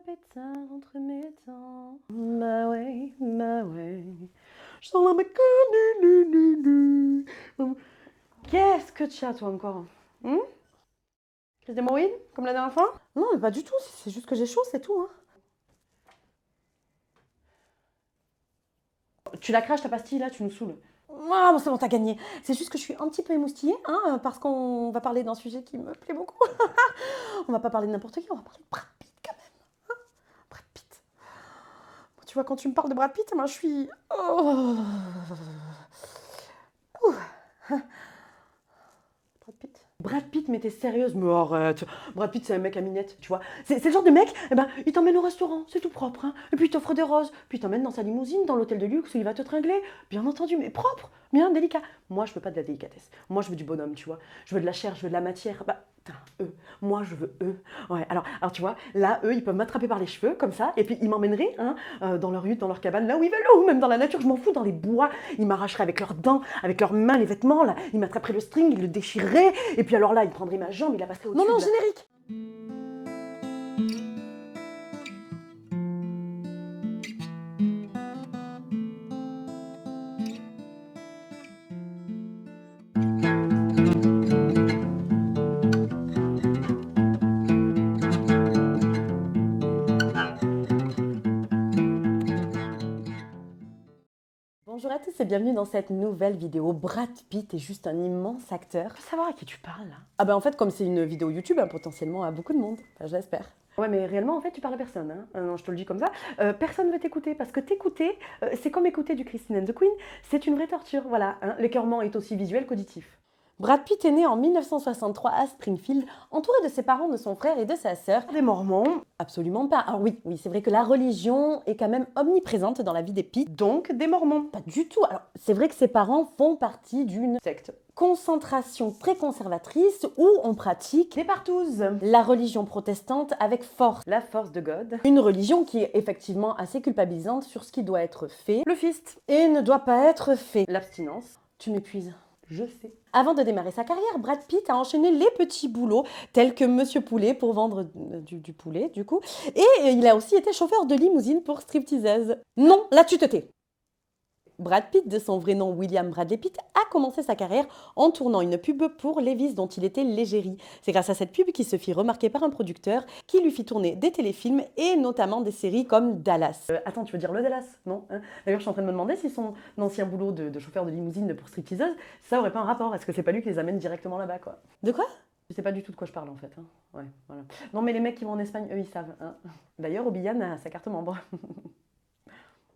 pétard entre mes dents. My way, my way. Je sens la mécanique. Qu'est-ce que tu as, toi, encore? Crise d'hémorroïdes, comme la dernière fois? Non, mais pas du tout, c'est juste que j'ai chaud, c'est tout. Hein. Tu la craches, ta pastille, là, tu nous saoules. Ah, bon, c'est bon, t'as gagné. C'est juste que je suis un petit peu émoustillée, hein, parce qu'on va parler d'un sujet qui me plaît beaucoup. On va pas parler de n'importe qui, on va parler de Brad Pitt, quand même. Hein. Brad Pitt. Tu vois, quand tu me parles de Brad Pitt, moi, je suis... Oh. Brad Pitt. Brad Pitt, mais t'es sérieuse? Mais arrête. Brad Pitt, c'est un mec à minette, tu vois. C'est le genre de mec, eh ben, il t'emmène au restaurant, c'est tout propre. Hein. Et puis il t'offre des roses. Puis il t'emmène dans sa limousine, dans l'hôtel de luxe où il va te tringler. Bien entendu, mais propre, bien délicat. Moi, je veux pas de la délicatesse. Moi, je veux du bonhomme, tu vois. Je veux de la chair, je veux de la matière. Bah, putain, eux. Moi, je veux eux. Ouais, alors tu vois, là, eux, ils peuvent m'attraper par les cheveux, comme ça, et puis ils m'emmèneraient hein, dans leur hutte, dans leur cabane, là où ils veulent, ou même dans la nature, je m'en fous, dans les bois. Ils m'arracheraient avec leurs dents, avec leurs mains, les vêtements, là. Ils m'attraperaient le string, ils le déchireraient, et puis alors là, ils prendraient ma jambe, ils la passeraient au-dessus. Non, générique. Bonjour à tous et bienvenue dans cette nouvelle vidéo. Brad Pitt est juste un immense acteur. Je veux savoir à qui tu parles là. Ah ben en fait comme c'est une vidéo YouTube, hein, potentiellement à beaucoup de monde, enfin, j'espère. Ouais mais réellement en fait tu parles à personne, hein. Non je te le dis comme ça, personne ne veut t'écouter parce que t'écouter, c'est comme écouter du Christine and the Queen, c'est une vraie torture, voilà. Hein. L'écœurement est aussi visuel qu'auditif. Brad Pitt est né en 1963 à Springfield, entouré de ses parents, de son frère et de sa sœur. Des Mormons? Absolument pas. Alors oui, c'est vrai que la religion est quand même omniprésente dans la vie des Pitt. Donc des Mormons? Pas du tout. Alors c'est vrai que ses parents font partie d'une secte. Concentration très conservatrice où on pratique les partouzes. La religion protestante avec force. La force de God. Une religion qui est effectivement assez culpabilisante sur ce qui doit être fait. Le fist. Et ne doit pas être fait. L'abstinence. Tu m'épuises. Je sais. Avant de démarrer sa carrière, Brad Pitt a enchaîné les petits boulots, tels que Monsieur Poulet pour vendre du poulet, du coup. Et il a aussi été chauffeur de limousine pour stripteaseuse. Non, là tu te tais. Brad Pitt, de son vrai nom William Bradley Pitt, a commencé sa carrière en tournant une pub pour Levi's dont il était l'égérie. C'est grâce à cette pub qu'il se fit remarquer par un producteur qui lui fit tourner des téléfilms et notamment des séries comme Dallas. Attends, tu veux dire le Dallas? Non hein. D'ailleurs, je suis en train de me demander si son ancien boulot de chauffeur de limousine pour stripteaseuse, ça aurait pas un rapport. Est-ce que c'est pas lui qui les amène directement là-bas, quoi? De quoi? Je sais pas du tout de quoi je parle en fait. Hein. Ouais, voilà. Non mais les mecs qui vont en Espagne, eux, ils savent. Hein. D'ailleurs, Obiyan a sa carte membre.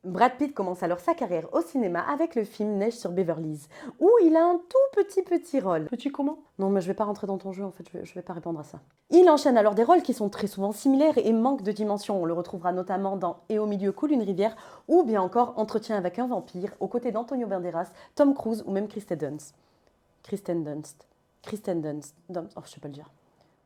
Brad Pitt commence alors sa carrière au cinéma avec le film Neige sur Beverly Hills, où il a un tout petit rôle. Petit comment? Non, mais je vais pas rentrer dans ton jeu, en fait, je vais pas répondre à ça. Il enchaîne alors des rôles qui sont très souvent similaires et manquent de dimension. On le retrouvera notamment dans Et au milieu coule une rivière, ou bien encore Entretien avec un vampire, aux côtés d'Antonio Banderas, Tom Cruise ou même Kristen Dunst. Kristen Dunst. Oh, je sais pas le dire.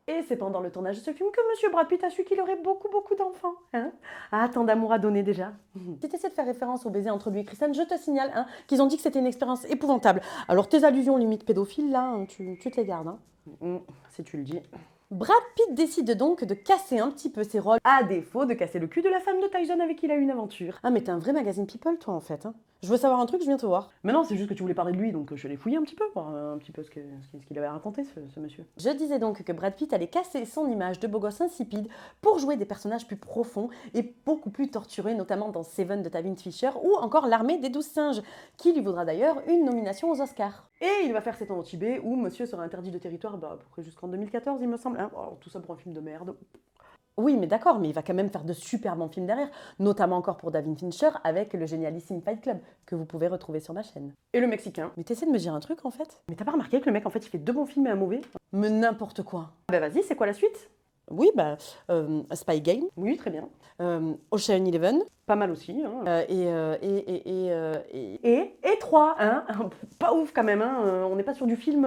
Et c'est pendant le tournage de ce film que Monsieur Brad Pitt a su qu'il aurait beaucoup d'enfants. Hein ah, tant d'amour à donner déjà. Si tu essaies de faire référence au baiser entre lui et Kristen, je te signale hein, qu'ils ont dit que c'était une expérience épouvantable. Alors tes allusions limite pédophiles, là, tu te les gardes. Hein. Si tu le dis. Brad Pitt décide donc de casser un petit peu ses rôles, à défaut de casser le cul de la femme de Tyson avec qui il a eu une aventure. Ah mais t'es un vrai magazine People toi en fait. Hein. Je veux savoir un truc, je viens te voir. Mais non, c'est juste que tu voulais parler de lui, donc je l'ai fouillé un petit peu, voir un petit peu ce qu'il avait raconté, ce monsieur. Je disais donc que Brad Pitt allait casser son image de beau gosse insipide pour jouer des personnages plus profonds et beaucoup plus torturés, notamment dans Seven de David Fincher ou encore L'Armée des 12 singes, qui lui vaudra d'ailleurs une nomination aux Oscars. Et il va faire 7 ans au Tibet, où monsieur sera interdit de territoire à peu près jusqu'en 2014, il me semble. Hein. Oh, tout ça pour un film de merde. Oui, mais d'accord, mais il va quand même faire de super bons films derrière, notamment encore pour David Fincher avec le génialissime Fight Club, que vous pouvez retrouver sur ma chaîne. Et le Mexicain. Mais t'essaies de me dire un truc en fait? Mais t'as pas remarqué que le mec en fait il fait 2 bons films et un mauvais? Mais n'importe quoi. Bah vas-y, c'est quoi la suite? Oui, Spy Game. Oui, très bien. Ocean Eleven. Pas mal aussi. Hein. Et 3, hein. Pas ouf quand même, hein. On n'est pas sur du film...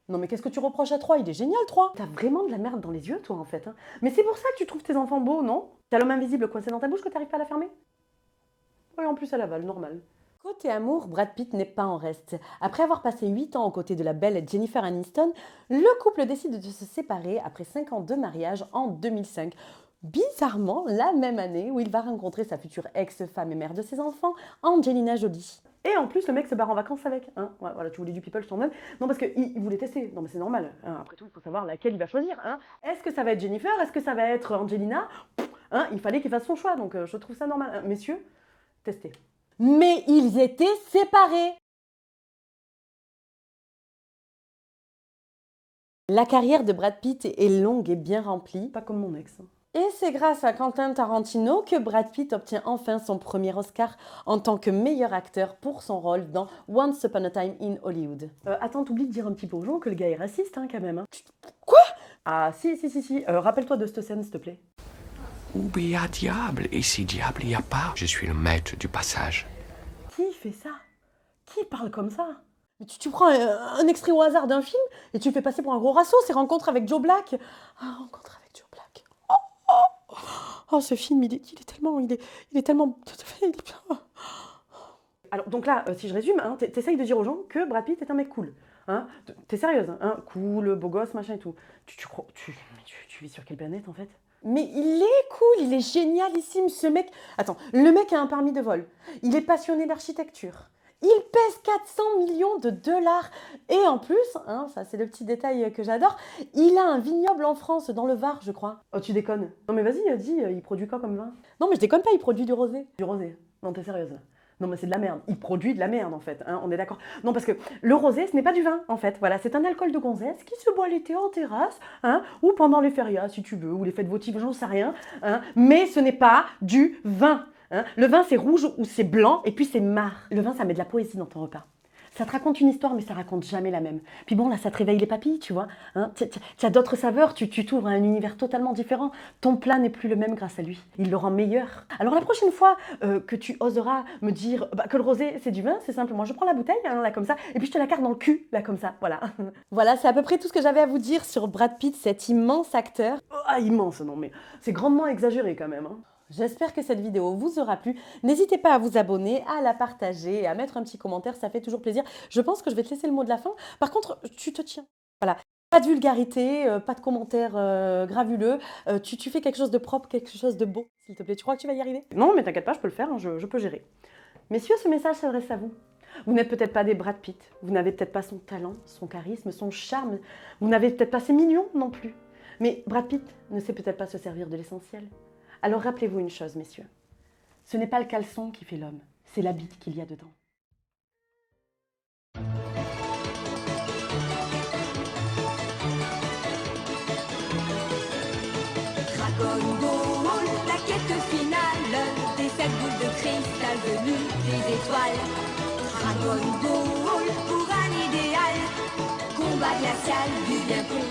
Non mais qu'est-ce que tu reproches à 3? Il est génial 3. T'as vraiment de la merde dans les yeux toi en fait. Hein. Mais c'est pour ça que tu trouves tes enfants beaux, non? T'as l'homme invisible coincé dans ta bouche que t'arrives pas à la fermer? Oui, en plus elle avale, normal. Côté amour, Brad Pitt n'est pas en reste. Après avoir passé 8 ans aux côtés de la belle Jennifer Aniston, le couple décide de se séparer après 5 ans de mariage en 2005. bizarrement la même année où il va rencontrer sa future ex-femme et mère de ses enfants, Angelina Jolie. Et en plus, le mec se barre en vacances avec. Hein. Ouais, voilà, tu voulais du people, je t'en donne. Non, parce qu'il voulait tester. Non, mais c'est normal. Hein. Après tout, il faut savoir laquelle il va choisir. Hein. Est-ce que ça va être Jennifer? Est-ce que ça va être Angelina? Hein, il fallait qu'il fasse son choix, donc je trouve ça normal. Hein. Messieurs, testez. Mais ils étaient séparés. La carrière de Brad Pitt est longue et bien remplie. Pas comme mon ex. Et c'est grâce à Quentin Tarantino que Brad Pitt obtient enfin son premier Oscar en tant que meilleur acteur pour son rôle dans Once Upon a Time in Hollywood. Attends, t'oublies de dire un petit peu aux gens que le gars est raciste, hein, quand même. Hein. Quoi? Ah, si. Rappelle-toi de cette scène, s'il te plaît. Où il y a diable, et si diable il n'y a pas, je suis le maître du passage. Qui fait ça? Qui parle comme ça? Mais tu prends un extrait au hasard d'un film et tu le fais passer pour un gros rasso, c'est Rencontre avec Joe Black. Ah, Rencontre avec Joe Black. Oh, ce film, il est tellement... Alors, donc là, si je résume, hein, t'essayes de dire aux gens que Brad Pitt est un mec cool. Hein, t'es sérieuse, hein, cool, beau gosse, machin et tout. Tu vis sur quelle planète, en fait? Mais il est cool, il est génialissime, ce mec. Attends, le mec a un permis de vol. Il est passionné d'architecture. Il pèse 400 millions de dollars. Et en plus, hein, ça c'est le petit détail que j'adore, il a un vignoble en France, dans le Var, je crois. Oh, tu déconnes. Non mais vas-y, dis, il produit quoi comme vin? Non mais je déconne pas, il produit du rosé. Du rosé? Non, t'es sérieuse? Non mais c'est de la merde. Il produit de la merde en fait, hein, on est d'accord. Non parce que le rosé, ce n'est pas du vin en fait. Voilà, c'est un alcool de gonzesse qui se boit l'été en terrasse, hein, ou pendant les férias si tu veux, ou les fêtes votives, j'en sais rien. Hein, mais ce n'est pas du vin. Hein. Le vin, c'est rouge ou c'est blanc, et puis c'est marre. Le vin, ça met de la poésie dans ton repas. Ça te raconte une histoire, mais ça raconte jamais la même. Puis bon, là, ça te réveille les papilles, tu vois. Hein. Tu as d'autres saveurs, tu t'ouvres à un univers totalement différent. Ton plat n'est plus le même grâce à lui. Il le rend meilleur. Alors la prochaine fois que tu oseras me dire que le rosé, c'est du vin, c'est simplement, je prends la bouteille, hein, là, comme ça, et puis je te la carre dans le cul, là, comme ça, voilà. Voilà, c'est à peu près tout ce que j'avais à vous dire sur Brad Pitt, cet immense acteur. Oh, immense, non, mais c'est grandement exagéré quand même, hein. J'espère que cette vidéo vous aura plu. N'hésitez pas à vous abonner, à la partager et à mettre un petit commentaire, ça fait toujours plaisir. Je pense que je vais te laisser le mot de la fin. Par contre, tu te tiens. Voilà. Pas de vulgarité, pas de commentaires gravuleux. Tu fais quelque chose de propre, quelque chose de beau, s'il te plaît. Tu crois que tu vas y arriver? Non, mais t'inquiète pas, je peux le faire, hein, je peux gérer. Messieurs, ce message s'adresse à vous. Vous n'êtes peut-être pas des Brad Pitt, vous n'avez peut-être pas son talent, son charisme, son charme, vous n'avez peut-être pas ses millions non plus. Mais Brad Pitt ne sait peut-être pas se servir de l'essentiel. Alors rappelez-vous une chose, messieurs, ce n'est pas le caleçon qui fait l'homme, c'est la bite qu'il y a dedans. Dragon Ball, la quête finale, des 7 boules de cristal venues des étoiles. Dragon Ball, pour un idéal, combat glacial du bien pour